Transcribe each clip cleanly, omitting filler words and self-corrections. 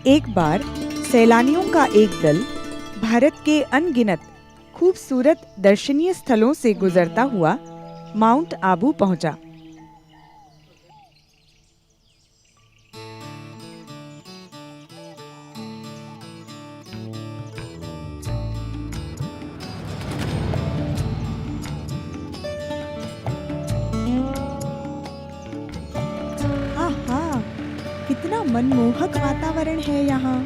एक बार सैलानियों का एक दल भारत के अनगिनत खूबसूरत दर्शनीय स्थलों से गुजरता हुआ माउंट आबू पहुंचा। आहा, कितना मनमोहक वातावरण है यहाँ।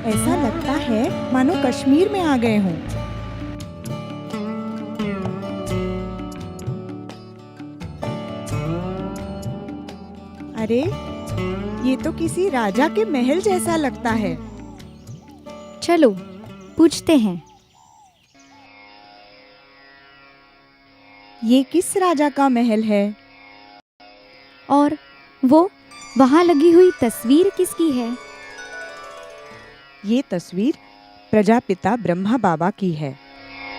ऐसा लगता है मानो कश्मीर में आ गए हों। अरे, ये तो किसी राजा के महल जैसा लगता है। चलो पूछते हैं। ये किस राजा का महल है? और वो वहाँ लगी हुई तस्वीर किसकी है? ये तस्वीर प्रजापिता ब्रह्मा बाबा की है।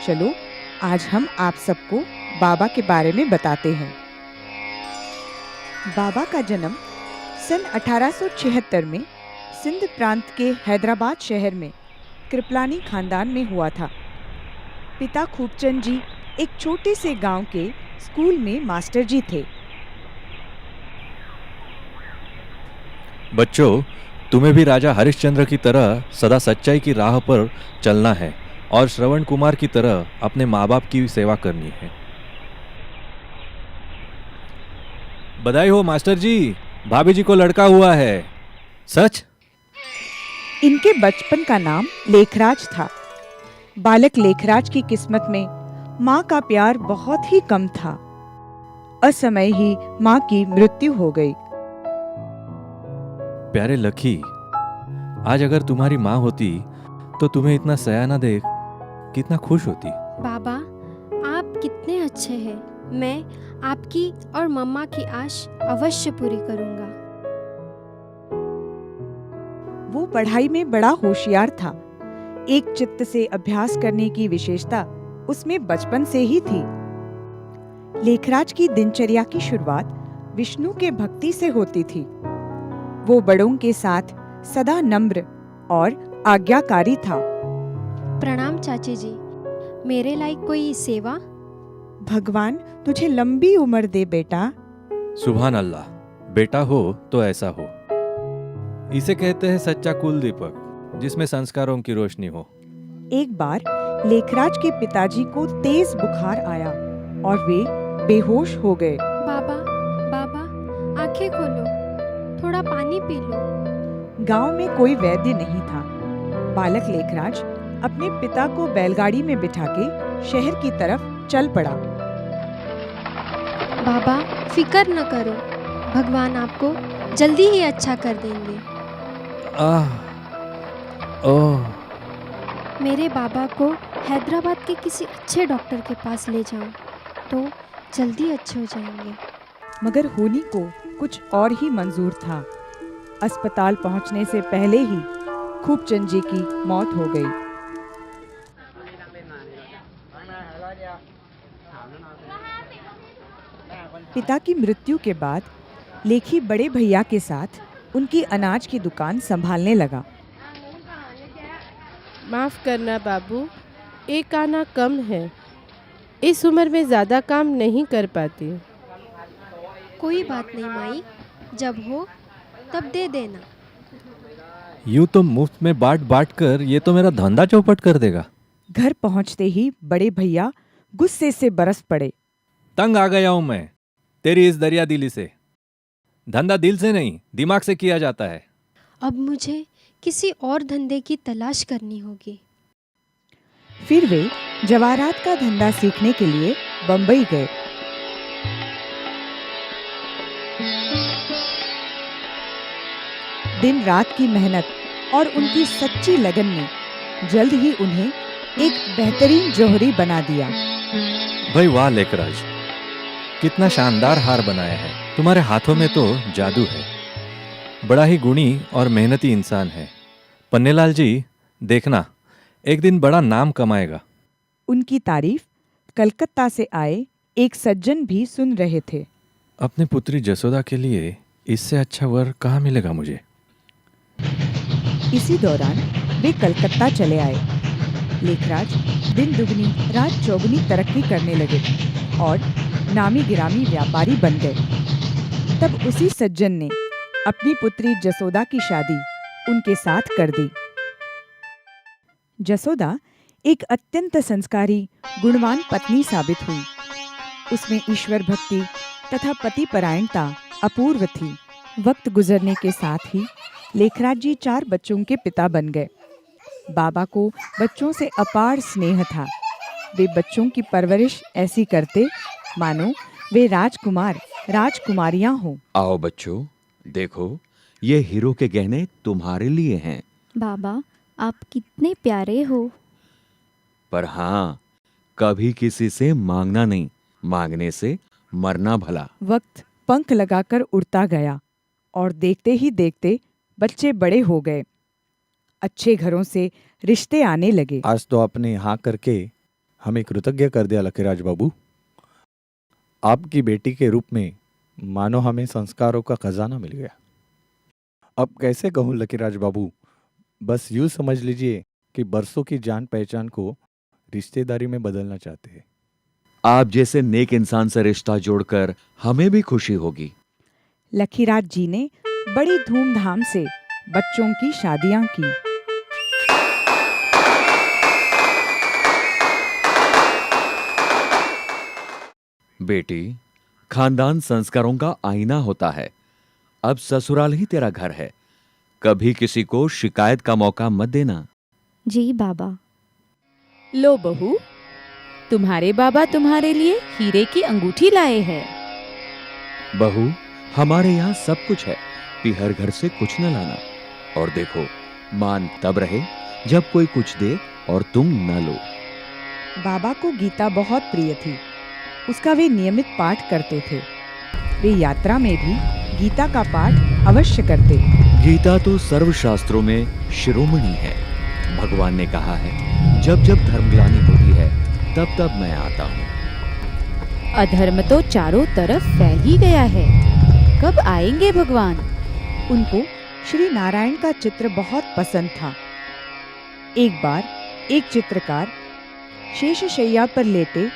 चलो आज हम आप सबको बाबा के बारे में बताते हैं। बाबा का जन्म सन 1876 में सिंध प्रांत के हैदराबाद शहर में कृपलानी खानदान में हुआ था। पिता खूबचंद जी एक छोटे से गांव के स्कूल में मास्टर जी थे। बच्चों, तुम्हें भी राजा हरिश्चंद्र की तरह सदा सच्चाई की राह पर चलना है और श्रवण कुमार की तरह अपने माँ बाप की सेवा करनी है। बधाई हो मास्टर जी, भाभी जी को लड़का हुआ है। सच? इनके बचपन का नाम लेखराज था। बालक लेखराज की किस्मत में माँ का प्यार बहुत ही कम था। असमय ही माँ की मृत्यु हो गई। प्यारे लखी, आज अगर तुम्हारी माँ होती तो तुम्हें इतना सयाना देख कितना खुश होती। बाबा, आप कितने अच्छे हैं। मैं आपकी और मम्मा की आश अवश्य पूरी करूंगा। वो पढ़ाई में बड़ा होशियार था। एक चित्त से अभ्यास करने की विशेषता उसमें बचपन से ही थी। लेखराज की दिनचर्या की शुरुआत विष्णु के भक्ति से होती थी। वो बड़ों के साथ सदा नम्र और आज्ञाकारी था। प्रणाम चाची जी। मेरे लायक कोई सेवा? भगवान तुझे लंबी उम्र दे बेटा। सुभान अल्लाह, बेटा हो तो ऐसा हो। इसे कहते हैं सच्चा कुल दीपक, जिसमें संस्कारों की रोशनी हो। एक बार लेखराज के पिताजी को तेज बुखार आया और वे बेहोश हो गए। बाबा, बाबा, आंखें खोलो, थोड़ा पानी पी लो। गांव में कोई वैद्य नहीं था। बालक लेखराज अपने पिता को बैलगाड़ी में बिठा के शहर की तरफ चल पड़ा। बाबा, फिकर न करो, भगवान आपको जल्दी ही अच्छा कर देंगे। ओह, मेरे बाबा को हैदराबाद के किसी अच्छे डॉक्टर के पास ले जाओ तो जल्दी अच्छे हो जाएंगे। मगर होनी को कुछ और ही मंजूर था। अस्पताल पहुंचने से पहले ही खूबचंद जी की मौत हो गई। पिता की मृत्यु के बाद लेखी बड़े भैया के साथ उनकी अनाज की दुकान संभालने लगा। माफ़ करना बाबू, एक आना कम है। इस उम्र में ज़्यादा काम नहीं कर पाती। कोई बात नहीं माई, जब हो तब दे देना। यूं तो मुफ्त में बांट बांट कर ये तो मेरा धंधा चौपट कर देगा। घर पहुंचते ही बड़े भैया गुस्से से बरस पड़े। तंग आ गया हूं मैं तेरी इस दरिया दिली से। धंधा दिल से नहीं, दिमाग से किया जाता है। अब मुझे किसी और धंधे की तलाश करनी होगी। फिर वे जवाहरात का धंधा सीखने के लिए बंबई गए। दिन रात की मेहनत और उनकी सच्ची लगन ने जल्द ही उन्हें एक बेहतरीन जौहरी बना दिया। भाई वाह लेखराज, कितना शानदार हार बनाया है। तुम्हारे हाथों में तो जादू है। बड़ा ही गुणी और मेहनती इंसान है। पन्नेलाल जी, देखना एक दिन बड़ा नाम कमाएगा। उनकी तारीफ कलकत्ता से आए एक सज्जन भी सुन रहे थे। अपनी पुत्री जसोदा के लिए इससे अच्छा वर कहाँ मिलेगा मुझे। इसी दौरान वे कलकत्ता चले आए। लेखराज दिन दुगनी रात चौगुनी तरक्की करने लगे और नामी गिरामी व्यापारी बन गए। तब उसी सज्जन ने अपनी पुत्री जसोदा की शादी उनके साथ कर दी। जसोदा एक अत्यंत संस्कारी गुणवान पत्नी साबित हुई। उसमें ईश्वर भक्ति तथा पतिपरायणता अपूर्व थी। वक्त गुजरने के साथ ही लेखराज जी 4 बच्चों के पिता बन गए। बाबा को बच्चों से अपार स्नेह था। वे बच्चों की परवरिश ऐसी करते मानो वे राजकुमार राजकुमारियां हों। आओ बच्चों, देखो ये हीरो के गहने तुम्हारे लिए हैं। बाबा, आप कितने प्यारे हो। पर हाँ, कभी किसी से मांगना नहीं, मांगने से मरना भला। वक्त पंख लगाकर उड़ता गया और देखते ही देखते बच्चे बड़े हो गए। अच्छे घरों से रिश्ते आने लगे। आज तो आपने यहाँ करके हमें कृतज्ञ कर दिया लकीराज बाबू। आपकी बेटी के रूप में मानो हमें संस्कारों का खजाना मिल गया। अब कैसे कहूँ लकीराज बाबू, बस यूँ समझ लीजिए कि बरसों की जान पहचान को रिश्तेदारी में बदलना चाहते हैं। आप जैसे नेक इंसान से रिश्ता जोड़कर हमें भी खुशी होगी। लखीराज जी ने बड़ी धूमधाम से बच्चों की शादियां की। बेटी, खानदान संस्कारों का आईना होता है। अब ससुराल ही तेरा घर है। कभी किसी को शिकायत का मौका मत देना। जी बाबा। लो बहू, तुम्हारे बाबा तुम्हारे लिए हीरे की अंगूठी लाए हैं। बहू, हमारे यहाँ सब कुछ है, पिहर घर से कुछ न लाना। और देखो, मान तब रहे जब कोई कुछ दे और तुम न लो। बाबा को गीता बहुत प्रिय थी। उसका वे नियमित पाठ करते थे। वे यात्रा में भी गीता का पाठ अवश्य करते। गीता तो सर्वशास्त्रों में शिरोमणि है। भगवान ने कहा है, जब जब धर्मग्लानि होती है तब तब मैं आता हूँ। अधर्म तो चारों तरफ फैल ही गया है। कब आएंगे भगवान? उनको श्री नारायण का चित्र बहुत पसंद था। एक बार एक चित्रकार शेषशैया पर लेटे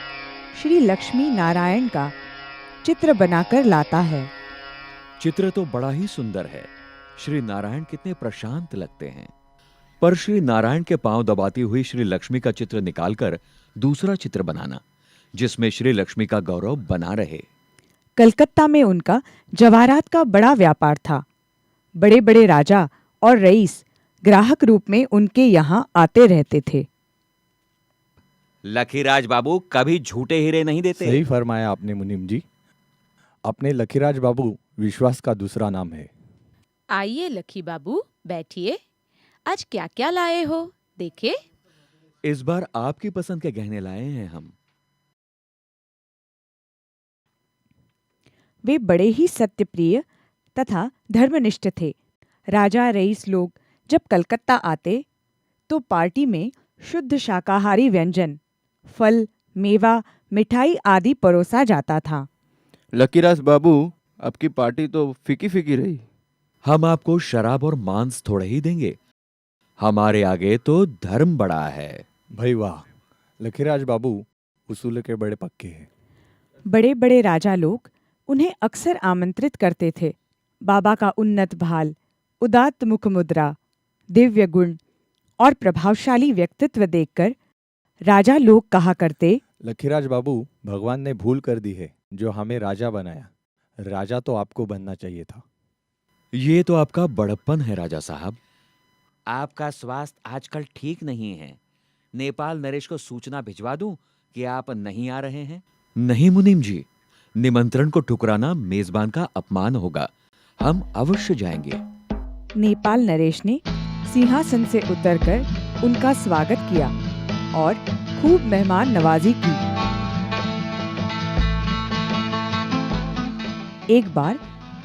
श्री लक्ष्मी नारायण का चित्र बनाकर लाता है। चित्र तो बड़ा ही सुंदर है। श्री नारायण कितने प्रशांत लगते हैं। पर श्री नारायण के पांव दबाती हुई श्री लक्ष्मी का चित्र निकालकर दूसरा चित्र बनाना, जिसमें श्री लक्ष्मी का गौरव बना रहे। कलकत्ता में उनका जवाहरात का बड़ा व्यापार था। बड़े बड़े राजा और रईस ग्राहक रूप में उनके यहाँ आते रहते थे। लखीराज बाबू कभी झूठे हीरे नहीं देते। सही फरमाया आपने मुनीम जी। अपने लखीराज बाबू विश्वास का दूसरा नाम है। आइए लखी बाबू, बैठिए। आज क्या क्या लाए हो, देखे। इस बार आपकी पसंद के गहने लाए हैं हम। वे बड़े ही सत्यप्रिय तथा धर्मनिष्ठ थे। राजा रईस लोग जब कलकत्ता आते तो पार्टी में शुद्ध शाकाहारी व्यंजन, फल, मेवा, मिठाई आदि परोसा जाता था। लकीराज बाबू, आपकी पार्टी तो फीकी फीकी रही। हम आपको शराब और मांस थोड़े ही देंगे। हमारे आगे तो धर्म बड़ा है। भाई वाह, लखीराज बाबू उसूल के बड़े पक्के हैं। बड़े बड़े राजा लोग उन्हें अक्सर आमंत्रित करते थे। बाबा का उन्नत भाल, उदात्त मुख मुद्रा, दिव्य गुण और प्रभावशाली व्यक्तित्व देखकर राजा लोग कहा करते, लखीराज बाबू, भगवान ने भूल कर दी है जो हमें राजा बनाया। राजा तो आपको बनना चाहिए था। ये तो आपका बड़प्पन है राजा साहब। आपका स्वास्थ्य आजकल ठीक नहीं है। नेपाल नरेश को सूचना भिजवा दूं कि आप नहीं आ रहे हैं? नहीं मुनीम जी, निमंत्रण को ठुकराना मेजबान का अपमान होगा। हम अवश्य जाएंगे। नेपाल नरेश ने सिंहासन से उतरकर उनका स्वागत किया और खूब मेहमान नवाजी की। एक बार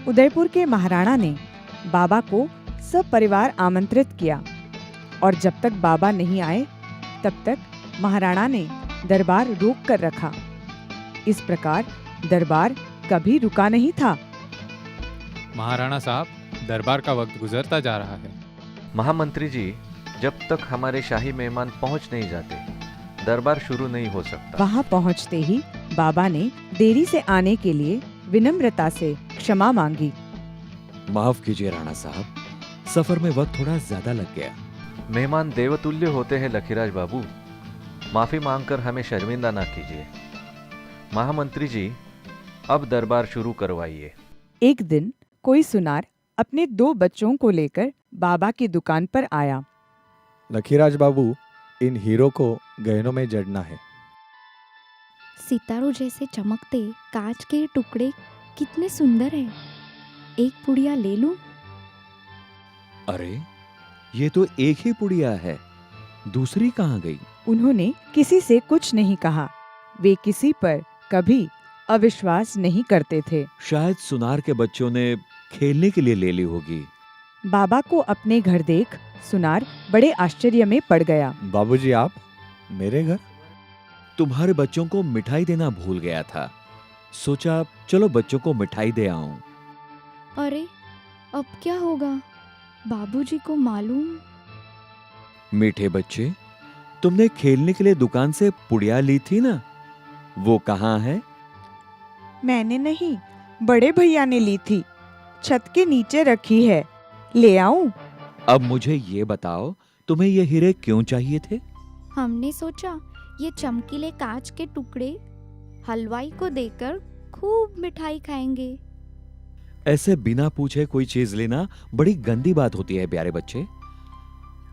उदयपुर के महाराणा ने बाबा को सब परिवार आमंत्रित किया और जब तक बाबा नहीं आए तब तक महाराणा ने दरबार रोक कर रखा। इस प्रकार दरबार कभी रुका नहीं था। महाराणा साहब, दरबार का वक्त गुजरता जा रहा है। महामंत्री जी, जब तक हमारे शाही मेहमान पहुंच नहीं जाते, दरबार शुरू नहीं हो सकता। वहां पहुंचते ही बाबा ने देरी से आने के लिए विनम्रता से क्षमा मांगी। माफ कीजिए राणा साहब, सफर में वक्त थोड़ा ज्यादा लग गया। मेहमान देवतुल्य होते हैं लखीराज बाबू, माफी मांगकर हमें शर्मिंदा ना कीजिए। महामंत्री जी, अब दरबार शुरू करवाइए। एक दिन कोई सुनार अपने 2 बच्चों को लेकर बाबा की दुकान पर आया। लखीराज बाबू, इन हीरो को गहनों में जड़ना है। सितारों जैसे चमकते कांच के टुकड़े कितने सुंदर हैं। एक पुड़िया ले लूं? अरे, ये तो एक ही पुड़िया है, दूसरी कहाँ गई? उन्होंने किसी से कुछ नहीं कहा। वे किसी पर कभी अविश्वास नहीं करते थे। शायद सुनार के बच्चों ने खेलने के लिए ले ली होगी। बाबा को अपने घर देख सुनार बड़े आश्चर्य में पड़ गया। बाबूजी, आप मेरे घर? तुम्हारे बच्चों को मिठाई देना भूल गया था, सोचा चलो बच्चों को मिठाई दे आऊं। अरे, अब क्या होगा? बाबूजी को मालूम? मीठे बच्चे, तुमने खेलने के लिए दुकान से पुड़िया ली थी ना, वो कहाँ है? मैंने नहीं, बड़े भैया ने ली थी, छत के नीचे रखी है, ले आऊं? अब मुझे ये बताओ, तुम्हें ये हीरे क्यों चाहिए थे? हमने सोचा ये चमकीले कांच के टुकड़े हलवाई को देकर खूब मिठाई खाएंगे। ऐसे बिना पूछे कोई चीज लेना बड़ी गंदी बात होती है प्यारे बच्चे।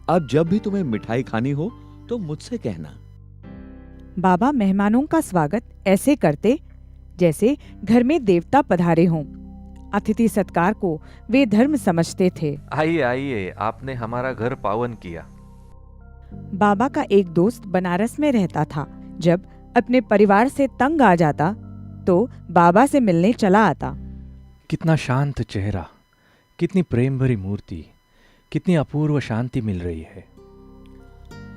अब जब भी तुम्हें मिठाई खानी हो तो मुझसे कहना। बाबा मेहमानों का स्वागत ऐसे करते जैसे घर में देवता पधारे हों। अतिथि सत्कार को वे धर्म समझते थे। आइए आइए, आपने हमारा घर पावन किया। बाबा का एक दोस्त बनारस में रहता था। जब अपने परिवार से तंग आ जाता तो बाबा से मिलने चला आता। कितना शांत चेहरा, कितनी प्रेम भरी मूर्ति, कितनी अपूर्व शांति मिल रही है।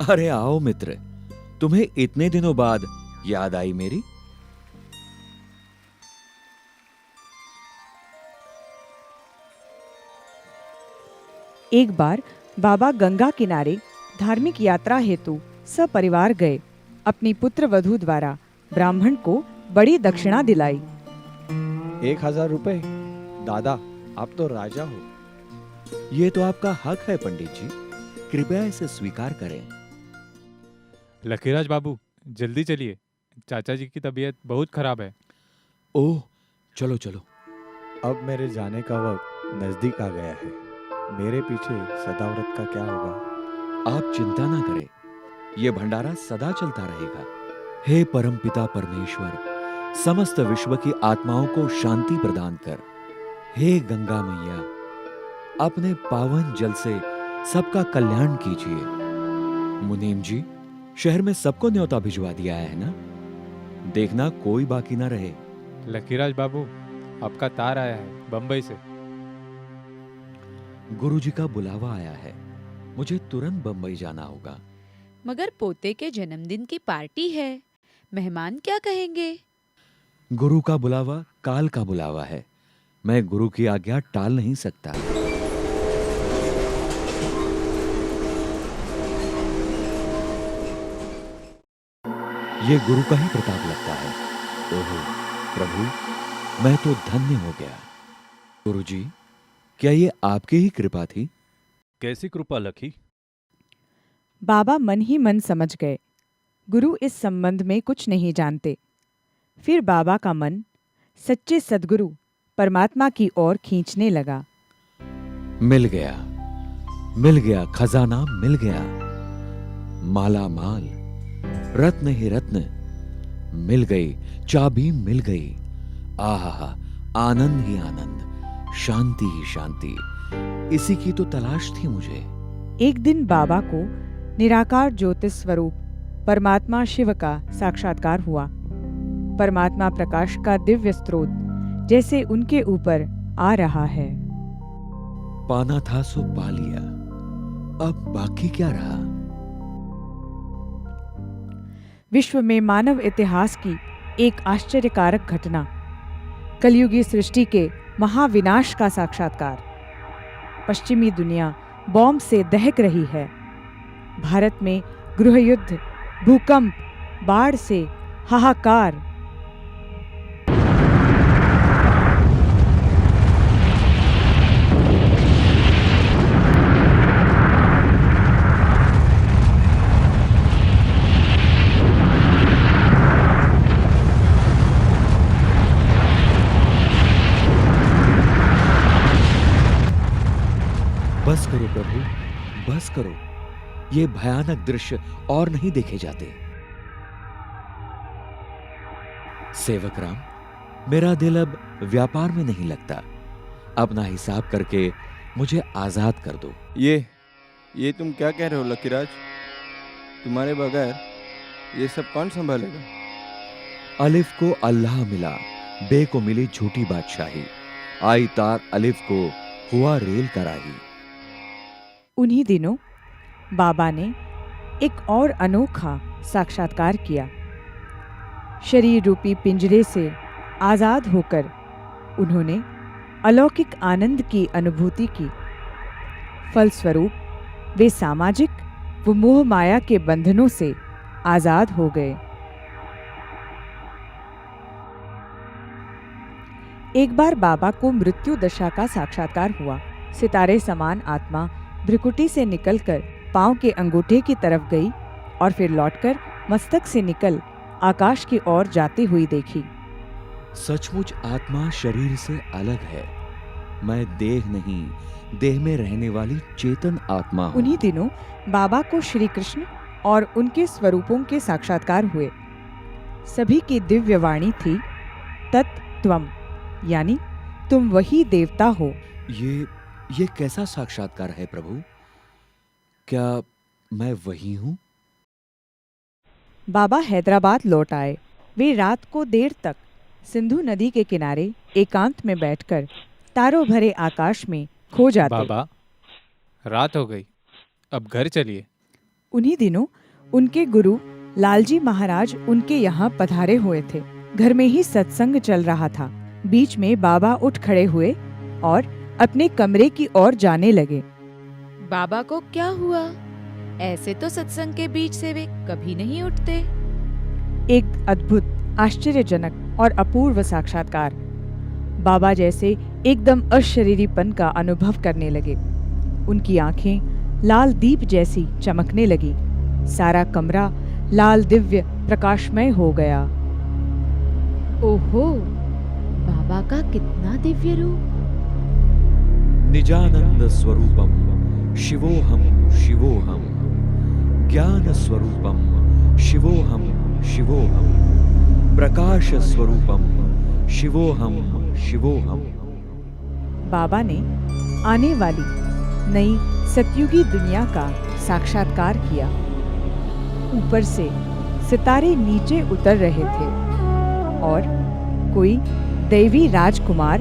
अरे आओ मित्र, तुम्हें इतने दिनों बाद याद आई मेरी। एक बार बाबा गंगा किनारे धार्मिक यात्रा हेतु सपरिवार गए। अपनी पुत्र वधू द्वारा ब्राह्मण को बड़ी दक्षिणा दिलाई। 1000 रुपए? दादा, आप तो राजा हो। ये तो आपका हक है पंडित जी, कृपया इसे स्वीकार करें। लखीराज बाबू, जल्दी चलिए, चाचा जी की तबीयत बहुत खराब है। ओह, चलो चलो। अब मेरे जाने का वक्त नजदीक आ गया है। मेरे पीछे सदाव्रत का क्या होगा? आप चिंता ना करें, ये भंडारा सदा चलता रहेगा। हे परमपिता परमेश्वर, समस्त विश्व की आत्माओं को शांति प्रदान कर। हे गंगा मैया, अपने पावन जल से सबका कल्याण कीजिए। मुनीम जी, शहर में सबको न्योता भिजवा दिया है ना? देखना कोई बाकी ना रहे। लखीराज बाबू, आपका तार आया है बंबई से। गुरुजी का बुलावा आया है, मुझे तुरंत बंबई जाना होगा। मगर पोते के जन्मदिन की पार्टी है, मेहमान क्या कहेंगे? गुरु का बुलावा काल का बुलावा है, मैं गुरु की आज्ञा टाल नहीं सकता। ये गुरु का ही प्रताप लगता है। ओहो प्रभु, मैं तो धन्य हो गया। गुरुजी, क्या ये आपकी ही कृपा थी? कैसी कृपा लखी? बाबा मन ही मन समझ गए, गुरु इस संबंध में कुछ नहीं जानते। फिर बाबा का मन सच्चे सद्गुरु परमात्मा की ओर खींचने लगा। मिल गया खजाना, मिल गया माला माल, रत्न ही रत्न, मिल गई चाबी, मिल गई। आहा, आनंद ही आनंद, शांति ही शांति, इसी की तो तलाश थी मुझे। एक दिन बाबा को निराकार ज्योतिष स्वरूप परमात्मा शिव का साक्षात्कार हुआ। परमात्मा प्रकाश का दिव्य स्रोत जैसे उनके ऊपर आ रहा है। पाना था सो पा लिया, अब बाकी क्या रहा? विश्व में मानव इतिहास की एक आश्चर्यकारक घटना, कलयुगी सृष्टि के महाविनाश का साक्षात्कार। पश्चिमी दुनिया बॉम्ब से दहक रही है। भारत में गृहयुद्ध, भूकंप, बाढ़ से हाहाकार। बस करो प्रभु, बस करो। ये भयानक दृश्य और नहीं देखे जाते। सेवक राम, मेरा दिल अब व्यापार में नहीं लगता। अपना हिसाब करके मुझे आजाद कर दो। ये तुम क्या कह रहे हो लकीराज? तुम्हारे बगैर ये सब कौन संभालेगा? अलिफ को अल्लाह मिला, बे को मिली झूठी बादशाही। आई तार अलिफ को हुआ रेल कराही। उन्हीं दिनों बाबा ने एक और अनोखा साक्षात्कार किया। शरीर रूपी पिंजरे से आजाद होकर उन्होंने अलौकिक आनंद की अनुभूति की। फलस्वरूप वे सामाजिक व मोह माया के बंधनों से आजाद हो गए। एक बार बाबा को मृत्यु दशा का साक्षात्कार हुआ। सितारे समान आत्मा भ्रिकुटी से निकलकर पांव के अंगूठे की तरफ गई और फिर लौटकर मस्तक से निकल आकाश की ओर जाती हुई देखी। सचमुच आत्मा शरीर से अलग है। मैं देह नहीं, देह में रहने वाली चेतन आत्मा हूँ। उन्हीं दिनों बाबा को श्री कृष्ण और उनके स्वरूपों के साक्षात्कार हुए। सभी की दिव्य वाणी थी, तत्त्वम, यानी तुम वही देवता हो। ये कैसा साक्षात्कार है प्रभु? क्या मैं वही हूं? बाबा हैदराबाद लौट आए। वे रात को देर तक सिंधु नदी के किनारे एकांत में बैठकर तारों भरे आकाश में खो जाते। बाबा, रात हो गई, अब घर चलिए। उन्हीं दिनों उनके गुरु लालजी महाराज उनके यहाँ पधारे हुए थे। घर में ही सत्संग चल रहा था। बीच में बाबा उठ खड़े हुए और अपने कमरे की ओर जाने लगे। बाबा को क्या हुआ? ऐसे तो सत्संग के बीच से वे कभी नहीं उठते। एक अद्भुत, आश्चर्यजनक और अपूर्व साक्षात्कार। बाबा जैसे एकदम अशरीरीपन का अनुभव करने लगे। उनकी आंखें लाल दीप जैसी चमकने लगी। सारा कमरा लाल दिव्य प्रकाशमय हो गया। ओहो, बाबा का कितना दिव्य रूप! निजानंद स्वरूपम शिवोहम शिवोहम, ज्ञान स्वरूपम शिवोहम शिवोहम, प्रकाश स्वरूपम शिवोहम शिवोहम। बाबा ने आने वाली नई सतयुगी दुनिया का साक्षात्कार किया। ऊपर से सितारे नीचे उतर रहे थे और कोई दैवी राजकुमार,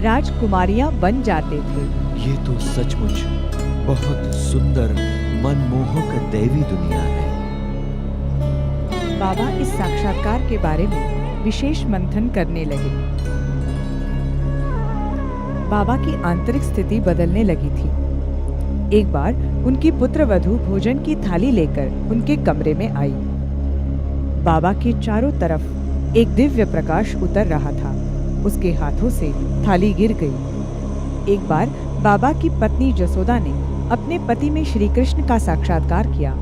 राजकुमारियां बन जाते थे। ये तो सचमुच बहुत सुंदर, मनमोहक दैवी दुनिया है। बाबा इस साक्षात्कार के बारे में विशेष मंथन करने लगे। बाबा की आंतरिक स्थिति बदलने लगी थी। एक बार उनकी पुत्रवधू भोजन की थाली लेकर उनके कमरे में आई। बाबा के चारों तरफ एक दिव्य प्रकाश उतर रहा था। उसके हाथों से थाली गिर गई। एक बार बाबा की पत्नी जसोदा ने अपने पति में श्री कृष्ण का साक्षात्कार किया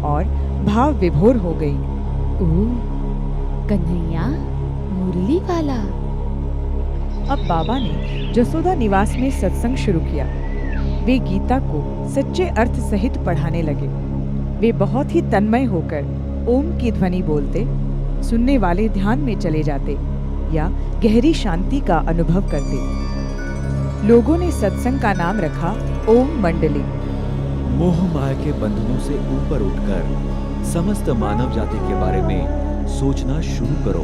और भाव विभोर हो गई। ओह, कन्हैया मुरली वाला। अब बाबा ने जसोदा निवास में सत्संग शुरू किया। वे गीता को सच्चे अर्थ सहित पढ़ाने लगे। वे बहुत ही तन्मय होकर ओम की ध्वनि बोलते, सुनने वाले ध्यान में चले जाते या गहरी शांति का अनुभव करते। लोगों ने सत्संग का नाम रखा ओम मंडली। मोह माया के बंधनों से ऊपर उठकर समस्त मानव जाति के बारे में सोचना शुरू करो।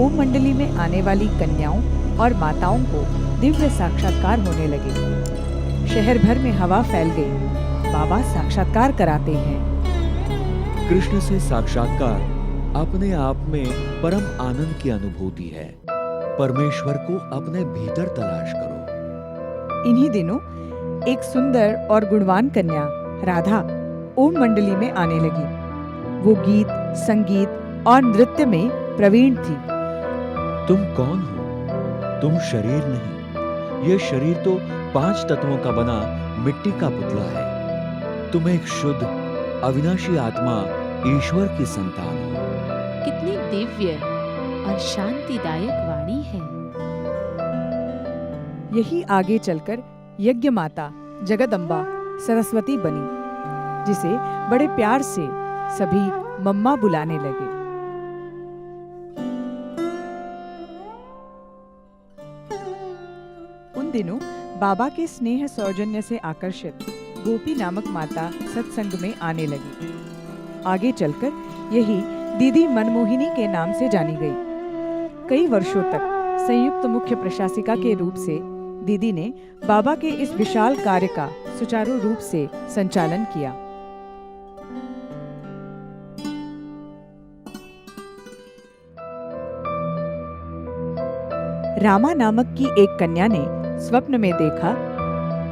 ओम मंडली में आने वाली कन्याओं और माताओं को दिव्य साक्षात्कार होने लगे। शहर भर में हवा फैल गई। बाबा साक्षात्कार कराते हैं। कृष्ण से साक्षात्कार अपने आप में परम आनंद की अनुभूति है। परमेश्वर को अपने भीतर तलाश करो। इन्हीं दिनों एक सुंदर और गुणवान कन्या राधा ओम मंडली में आने लगी। वो गीत, संगीत और नृत्य में प्रवीण थी। तुम कौन हो? तुम शरीर नहीं, ये शरीर तो 5 तत्वों का बना मिट्टी का पुतला है। तुम एक शुद्ध अविनाशी आत्मा, ईश्वर की संतान हो। कितनी दिव्य और शांतिदायक वाणी है। यही आगे चलकर यज्ञ माता जगदम्बा सरस्वती बनी, जिसे बड़े प्यार से सभी मम्मा बुलाने लगे। उन दिनों बाबा के स्नेह सौजन्य से आकर्षित गोपी नामक माता सत्संग में आने लगी। आगे चलकर यही दीदी मनमोहिनी के नाम से जानी गई। कई वर्षों तक संयुक्त मुख्य प्रशासिका के रूप से दीदी ने बाबा के इस विशाल कार्य का सुचारू रूप से संचालन किया। रामा नामक की एक कन्या ने स्वप्न में देखा,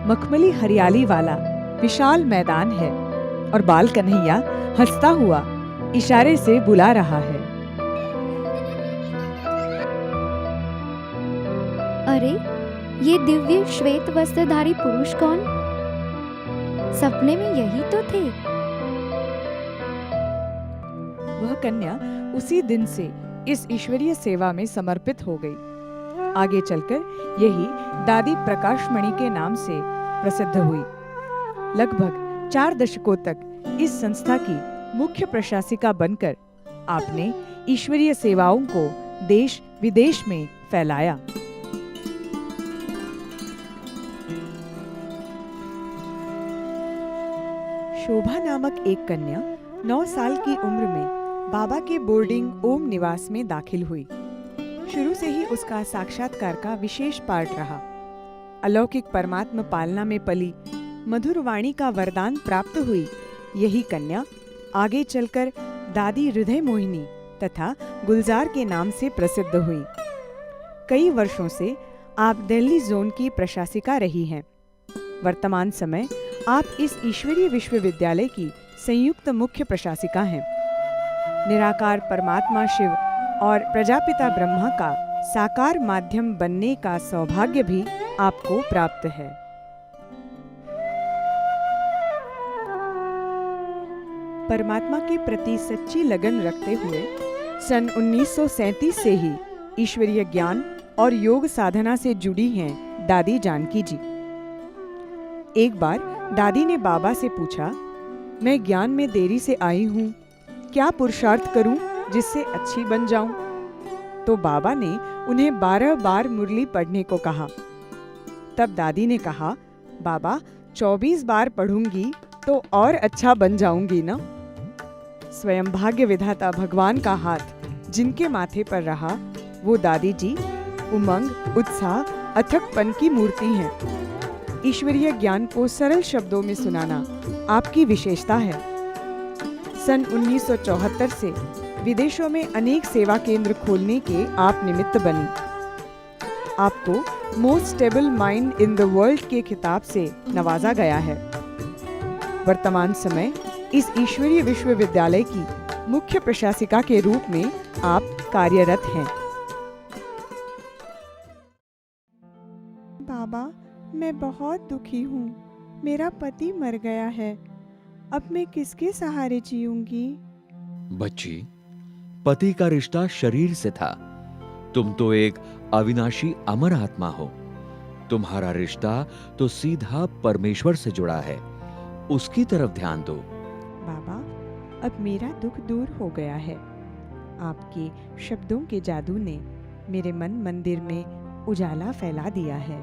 मखमली हरियाली वाला विशाल मैदान है और बाल कन्हैया हंसता हुआ इशारे से बुला रहा है। अरे, ये दिव्य श्वेत वस्त्रधारी पुरुष कौन? सपने में यही तो थे। वह कन्या उसी दिन से इस ईश्वरीय सेवा में समर्पित हो गई। आगे चलकर यही दादी प्रकाशमणि के नाम से प्रसिद्ध हुई। लगभग 4 दशकों तक इस संस्था की मुख्य प्रशासिका बनकर आपने ईश्वरीय सेवाओं को देश विदेश में फैलाया। शोभा नामक एक कन्या 9 साल की उम्र में बाबा के बोर्डिंग ओम निवास में दाखिल हुई। शुरू से ही उसका साक्षात्कार का विशेष पार्ट रहा। अलौकिक परमात्मा पालना में पली, मधुर वाणी का वरदान प्राप्त हुई यही कन्या आगे चलकर दादी हृदय मोहिनी तथा गुलजार के नाम से प्रसिद्ध हुई। कई वर्षों से आप दिल्ली जोन की प्रशासिका रही हैं। वर्तमान समय आप इस ईश्वरीय विश्वविद्यालय की संयुक्त मुख्य प्रशासिका हैं। निराकार परमात्मा शिव और प्रजापिता ब्रह्मा का साकार माध्यम बनने का सौभाग्य भी आपको प्राप्त है। परमात्मा के प्रति सच्ची लगन रखते हुए सन 1937 से ही ईश्वरीय ज्ञान और योग साधना से जुड़ी हैं दादी जानकी जी। एक बार दादी ने बाबा से पूछा, मैं ज्ञान में देरी से आई हूँ, क्या पुरुषार्थ करूं जिससे अच्छी बन जाऊं? तो बाबा ने उन्हें 12 बार मुरली पढ़ने को कहा। तब दादी ने कहा, बाबा 24 बार पढ़ूंगी तो और अच्छा बन जाऊंगी ना। स्वयं भाग्य विधाता भगवान का हाथ जिनके माथे पर रहा, वो दादी जी उमंग, उत्साह, अथकपन की मूर्ति हैं। ईश्वरीय ज्ञान को सरल शब्दों में सुनाना आपकी विशेषता है। सन 1974 से विदेशों में अनेक सेवा केंद्र खोलने के आप निमित्त बनी। आपको most stable mind in the world के खिताब से नवाजा गया है। वर्तमान समय इस ईश्वरीय विश्वविद्यालय की मुख्य प्रशासिका के रूप में आप कार्यरत हैं। बाबा, मैं बहुत दुखी हूँ। मेरा पति मर गया है। अब मैं किसके सहारे जीऊंगी? बच्ची, पति का रिश्ता शरीर से था। तुम तो एक अविनाशी अमर आत्मा हो। तुम्हारा रिश्ता तो सीधा परमेश्वर से जुड़ा है। उसकी तरफ ध्यान दो। बाबा, अब मेरा दुख दूर हो गया है। आपके शब्दों के जादू ने मेरे मन मंदिर में उजाला फैला दिया है।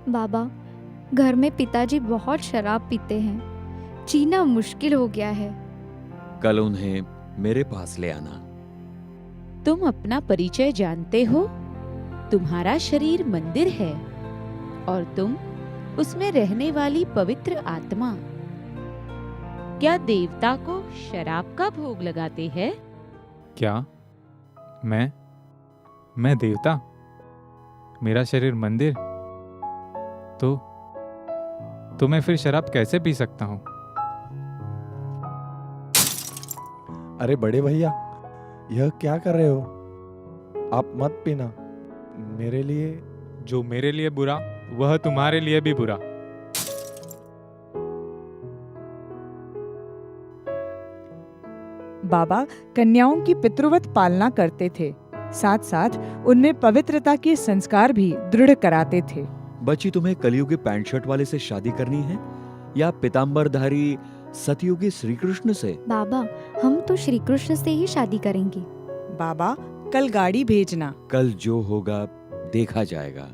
बाबा, घर में पिताजी बहुत शराब पीते हैं। जीना मुश्किल हो गया है। कल उन्हें मेरे पास ले आना। तुम अपना परिचय जानते हो? तुम्हारा शरीर मंदिर है और तुम उसमें रहने वाली पवित्र आत्मा। क्या देवता को शराब का भोग लगाते हैं? क्या मैं देवता? मेरा शरीर मंदिर, तो मैं फिर शराब कैसे पी सकता हूँ? अरे बड़े भैया, यह क्या कर रहे हो? आप मत पीना। मेरे लिए जो मेरे लिए बुरा वह तुम्हारे लिए भी बुरा। बाबा कन्याओं की पितृवत पालना करते थे, साथ साथ उनमें पवित्रता के संस्कार भी दृढ़ कराते थे। बच्ची, तुम्हें कलयुगी पैंट शर्ट वाले से शादी करनी है या पीतांबरधारी सतयुगी श्री कृष्ण से? बाबा, हम तो श्री कृष्ण से ही शादी करेंगे। बाबा, कल गाड़ी भेजना। कल जो होगा देखा जाएगा।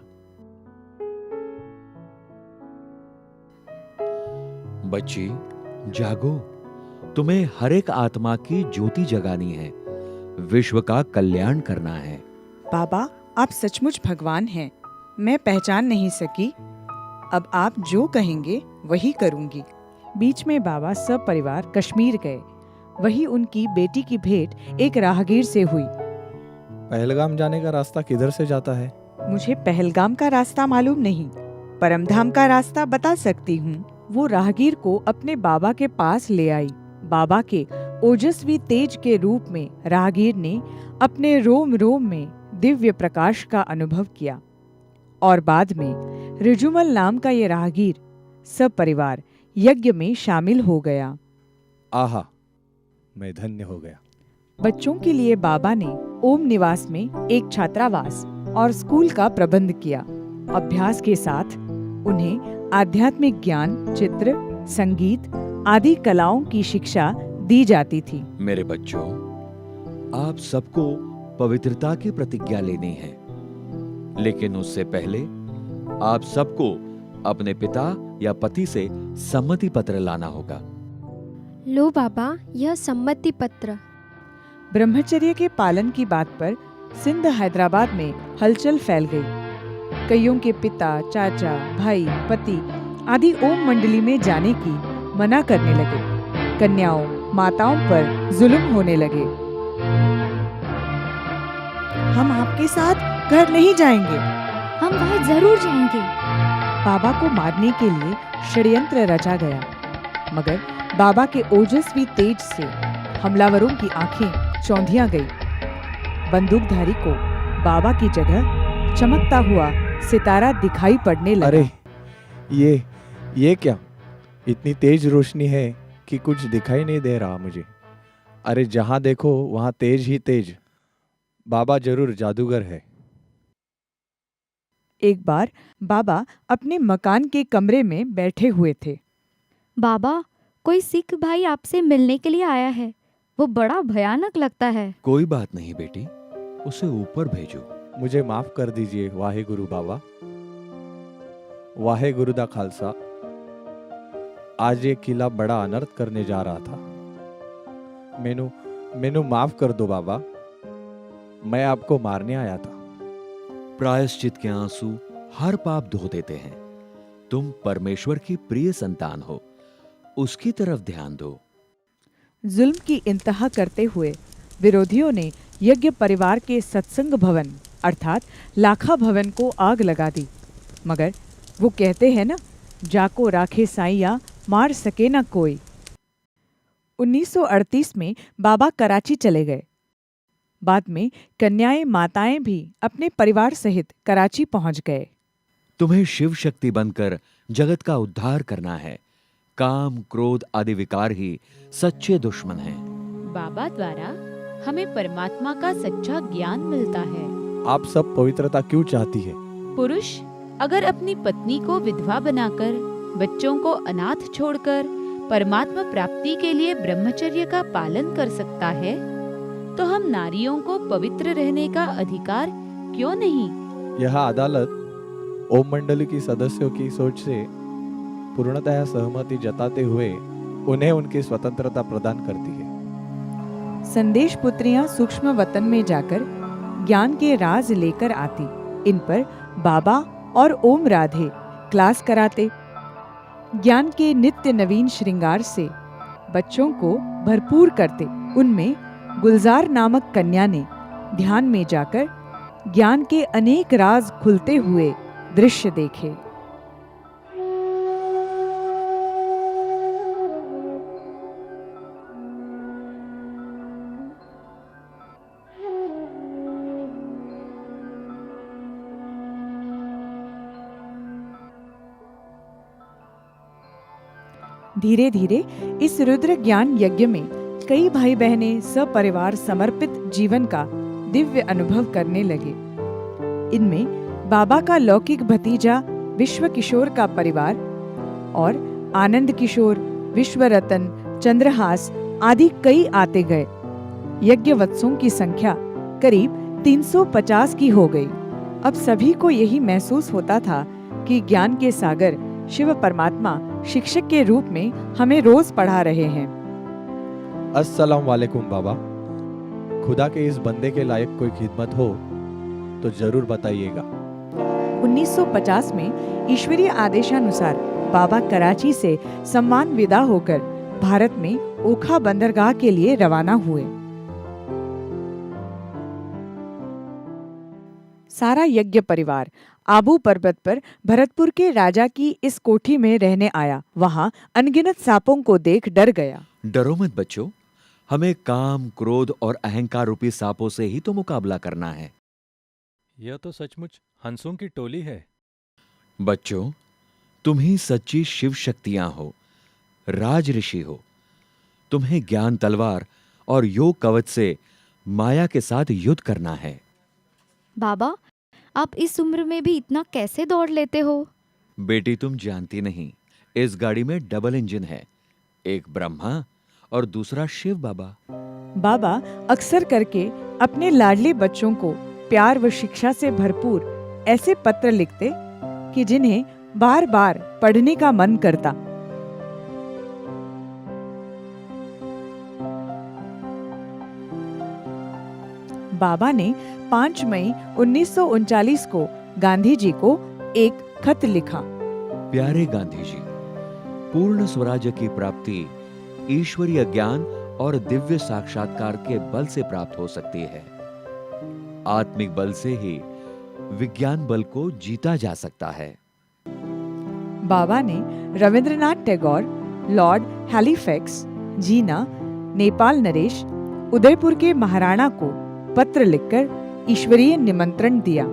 बच्ची, जागो। तुम्हें हर एक आत्मा की ज्योति जगानी है, विश्व का कल्याण करना है। बाबा, आप सचमुच भगवान हैं। मैं पहचान नहीं सकी। अब आप जो कहेंगे वही करूंगी। बीच में बाबा सब परिवार कश्मीर गए। वही उनकी बेटी की भेंट एक राहगीर से हुई। पहलगाम जाने का रास्ता किधर से जाता है? मुझे पहलगाम का रास्ता मालूम नहीं, परमधाम का रास्ता बता सकती हूँ। वो राहगीर को अपने बाबा के पास ले आई। बाबा के ओजस्वी तेज के रूप में राहगीर ने अपने रोम रोम में दिव्य प्रकाश का अनुभव किया और बाद में रिजुमल नाम का ये राहगीर सब परिवार यज्ञ में शामिल हो गया। आहा, मैं धन्य हो गया। बच्चों के लिए बाबा ने ओम निवास में एक छात्रावास और स्कूल का प्रबंध किया। अभ्यास के साथ उन्हें आध्यात्मिक ज्ञान, चित्र, संगीत आदि कलाओं की शिक्षा दी जाती थी। मेरे बच्चों, आप सबको पवित्रता की प्रतिज्ञा लेनी है, लेकिन उससे पहले आप सबको अपने पिता या पति से सम्मति पत्र लाना होगा। लो बाबा, यह सम्मति पत्र। ब्रह्मचर्य के पालन की बात पर सिंध हैदराबाद में हलचल फैल गई। कईयों के पिता, चाचा, भाई, पति आदि ओम मंडली में जाने की मना करने लगे। कन्याओं, माताओं पर जुल्म होने लगे। हम आपके साथ घर नहीं जाएंगे। हम वहाँ जरूर जाएंगे। बाबा को मारने के लिए षड्यंत्र रचा गया, मगर बाबा के ओजस्वी तेज से हमलावरों की आंखें चौंधिया गई। बंदूकधारी को बाबा की जगह चमकता हुआ सितारा दिखाई पड़ने लगा। अरे ये क्या? इतनी तेज रोशनी है कि कुछ दिखाई नहीं दे रहा मुझे। अरे जहां देखो वहां तेज ही तेज। बाबा जरूर जादूगर है। एक बार बाबा अपने मकान के कमरे में बैठे हुए थे। बाबा, कोई सिख भाई आपसे मिलने के लिए आया है। वो बड़ा भयानक लगता है। कोई बात नहीं बेटी, उसे ऊपर भेजो। मुझे माफ कर दीजिए वाहे गुरु बाबा। वाहे गुरु दा खालसा। आज ये किला बड़ा अनर्थ करने जा रहा था। मेनू माफ कर दो बाबा। मैं आपको मारने आया था। प्रायश्चित के आंसू हर पाप धो देते हैं। तुम परमेश्वर की प्रिय संतान हो, उसकी तरफ ध्यान दो। जुल्म की इंतहा करते हुए विरोधियों ने यज्ञ परिवार के सत्संग भवन अर्थात लाखा भवन को आग लगा दी। मगर वो कहते हैं ना, जाको राखे साईया मार सके ना कोई। 1938 में बाबा कराची चले गए। बाद में कन्याएं, माताएं भी अपने परिवार सहित कराची पहुंच गए। तुम्हें शिव शक्ति बनकर जगत का उद्धार करना है। काम, क्रोध आदि विकार ही सच्चे दुश्मन हैं। बाबा द्वारा हमें परमात्मा का सच्चा ज्ञान मिलता है। आप सब पवित्रता क्यों चाहती है? पुरुष अगर अपनी पत्नी को विधवा बनाकर, बच्चों को अनाथ छोड़कर परमात्मा प्राप्ति के लिए ब्रह्मचर्य का पालन कर सकता है, तो हम नारियों को पवित्र रहने का अधिकार क्यों नहीं? यह अदालत ओम मंडली की सदस्यों की सोच से पूर्णतः सहमति जताते हुए उन्हें उनकी स्वतंत्रता प्रदान करती है। संदेश पुत्रियां सूक्ष्म वतन में जाकर ज्ञान के राज लेकर आती। इन पर बाबा और ओम राधे क्लास कराते। ज्ञान के नित्य नवीन श्रृंगार से बच्चों को भरपूर करते। उनमें गुलजार नामक कन्या ने ध्यान में जाकर ज्ञान के अनेक राज खुलते हुए दृश्य देखे। धीरे धीरे इस रुद्र ज्ञान यज्ञ में कई भाई बहनें सपरिवार समर्पित जीवन का दिव्य अनुभव करने लगे। इनमें बाबा का लौकिक भतीजा विश्व किशोर का परिवार और आनंद किशोर, विश्वरतन, चंद्रहास आदि कई आते गए। यज्ञवत्सों की संख्या करीब 350 की हो गई। अब सभी को यही महसूस होता था कि ज्ञान के सागर शिव परमात्मा शिक्षक के रूप में हमें रोज पढ़ा रहे हैं। अस्सलाम वालेकुम बाबा। खुदा के इस बंदे के लायक कोई खिदमत हो तो जरूर बताइएगा। 1950 में ईश्वरीय आदेशानुसार बाबा कराची से सम्मान विदा होकर भारत में ओखा बंदरगाह के लिए रवाना हुए। सारा यज्ञ परिवार आबू पर्वत पर भरतपुर के राजा की इस कोठी में रहने आया। वहां अनगिनत सांपों को देख डर गया। डरो मत बच्चों, हमें काम, क्रोध और अहंकार रूपी सांपों से ही तो मुकाबला करना है। यह तो सचमुच हंसों की टोली है। बच्चों, तुम ही सच्ची शिव शक्तियां हो, राज ऋषि हो। तुम्हें ज्ञान तलवार और योग कवच से माया के साथ युद्ध करना है। बाबा, आप इस उम्र में भी इतना कैसे दौड़ लेते हो? बेटी, तुम जानती नहीं, इस गाड़ी में डबल इंजन है, एक ब्रह्मा और दूसरा शिव बाबा। बाबा अक्सर करके अपने लाडले बच्चों को प्यार व शिक्षा से भरपूर ऐसे पत्र लिखते कि जिन्हें बार बार पढ़ने का मन करता। बाबा ने 5 मई 1939 को गांधी जी को एक खत लिखा। प्यारे गांधी जी, पूर्ण स्वराज्य की प्राप्ति ईश्वरीय ज्ञान और दिव्य साक्षात्कार के बल से प्राप्त हो सकती है। आत्मिक बल से ही विज्ञान बल को जीता जा सकता है। बाबा ने रविंद्रनाथ टैगोर, लॉर्ड हैलिफैक्स, जीना, नेपाल नरेश, उदयपुर के महाराणा को पत्र लिखकर ईश्वरीय निमंत्रण दिया।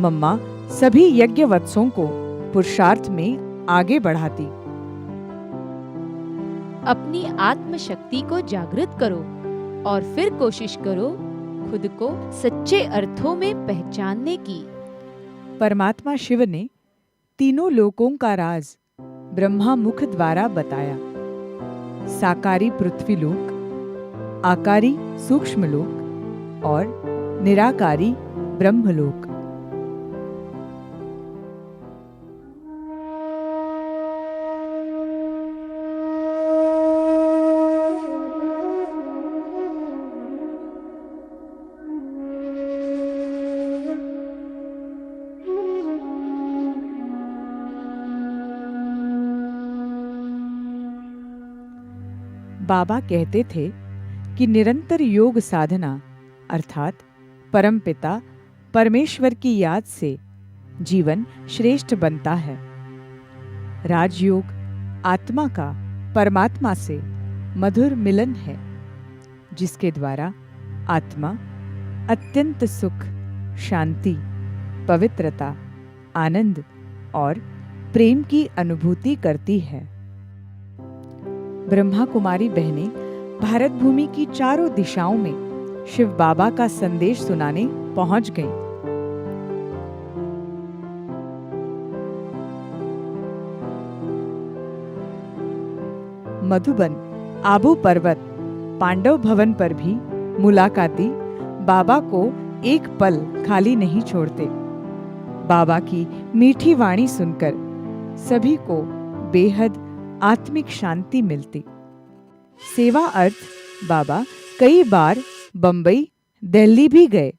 मम्मा सभी यज्ञवत्सों को पुरुषार्थ में आगे बढ़ाती। अपनी आत्मशक्ति को जागृत करो और फिर कोशिश करो खुद को सच्चे अर्थों में पहचानने की। परमात्मा शिव ने तीनों लोकों का राज ब्रह्मा मुख द्वारा बताया। साकारी पृथ्वीलोक, आकारी सूक्ष्मलोक और निराकारी ब्रह्मलोक। बाबा कहते थे कि निरंतर योग साधना अर्थात परमपिता परमेश्वर की याद से जीवन श्रेष्ठ बनता है। राजयोग आत्मा का परमात्मा से मधुर मिलन है, जिसके द्वारा आत्मा अत्यंत सुख, शांति, पवित्रता, आनंद और प्रेम की अनुभूति करती है। ब्रह्मा कुमारी बहनें भारत भूमि की चारों दिशाओं में शिव बाबा का संदेश सुनाने पहुंच गईं। मधुबन, आबू पर्वत, पांडव भवन पर भी मुलाकाती बाबा को एक पल खाली नहीं छोड़ते। बाबा की मीठी वाणी सुनकर सभी को बेहद आत्मिक शांति मिलती। सेवा अर्थ बाबा कई बार बंबई, दिल्ली भी गए।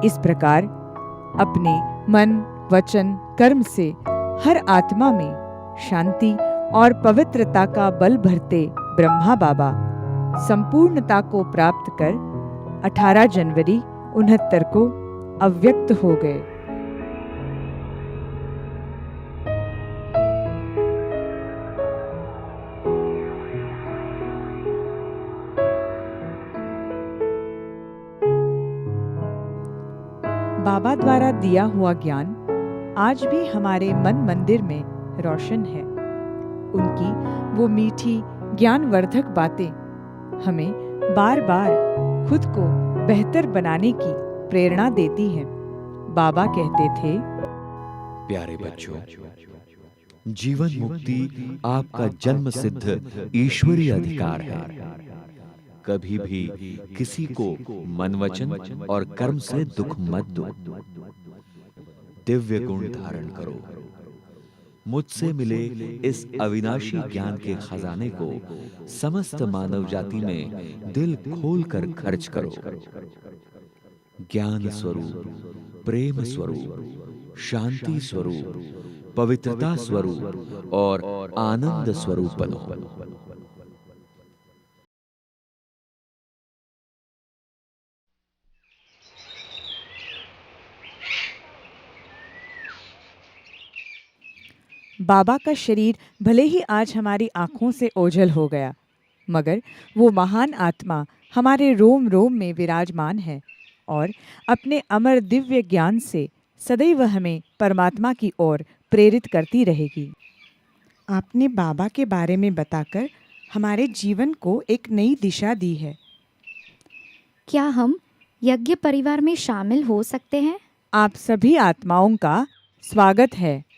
इस प्रकार अपने मन, वचन, कर्म से हर आत्मा में शांति और पवित्रता का बल भरते ब्रह्मा बाबा संपूर्णता को प्राप्त कर 18 जनवरी 69 को अव्यक्त हो गए। बाबा द्वारा दिया हुआ ज्ञान आज भी हमारे मन मंदिर में रोशन है। उनकी वो मीठी ज्ञानवर्धक बातें हमें बार बार खुद को बेहतर बनाने की प्रेरणा देती हैं। बाबा कहते थे, प्यारे बच्चों, जीवन मुक्ति आपका जन्म सिद्ध ईश्वरीय अधिकार है। कभी भी किसी को मन, वचन और कर्म से दुख मत दो। दिव्य गुण धारण करो। मुझसे मिले इस अविनाशी ज्ञान के खजाने को समस्त मानव जाति में दिल खोलकर खर्च करो। ज्ञान स्वरूप, प्रेम स्वरूप, शांति स्वरूप, पवित्रता स्वरूप और आनंद स्वरूप बनो। बाबा का शरीर भले ही आज हमारी आंखों से ओझल हो गया, मगर वो महान आत्मा हमारे रोम रोम में विराजमान है और अपने अमर दिव्य ज्ञान से सदैव हमें परमात्मा की ओर प्रेरित करती रहेगी। आपने बाबा के बारे में बताकर हमारे जीवन को एक नई दिशा दी है। क्या हम यज्ञ परिवार में शामिल हो सकते हैं? आप सभी आत्माओं का स्वागत है।